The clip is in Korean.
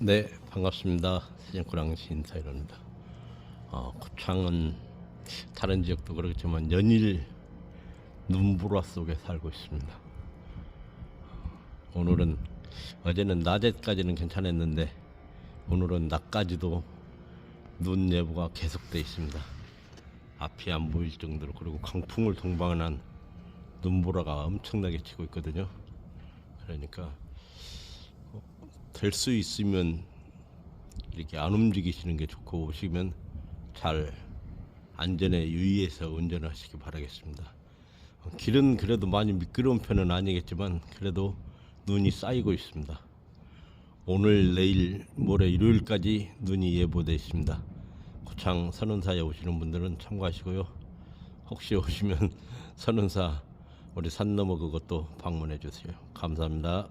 네, 반갑습니다. 세종고랑시 인사이로입니다. 고창은 다른 지역도 그렇겠지만 연일 눈보라 속에 살고 있습니다. 오늘은 어제는 낮에까지는 괜찮았는데 오늘은 낮까지도 눈 예보가 계속되어 있습니다. 앞이 안 보일 정도로. 그리고 강풍을 동반한 눈보라가 엄청나게 치고 있거든요. 그러니까 될 수 있으면 이렇게 안 움직이시는 게 좋고, 오시면 잘 안전에 유의해서 운전하시기 바라겠습니다. 길은 그래도 많이 미끄러운 편은 아니겠지만 그래도 눈이 쌓이고 있습니다. 오늘, 내일, 모레 일요일까지 눈이 예보되어 있습니다. 고창 선운사에 오시는 분들은 참고하시고요. 혹시 오시면 선운사 우리 산 너머 그것도 방문해 주세요. 감사합니다.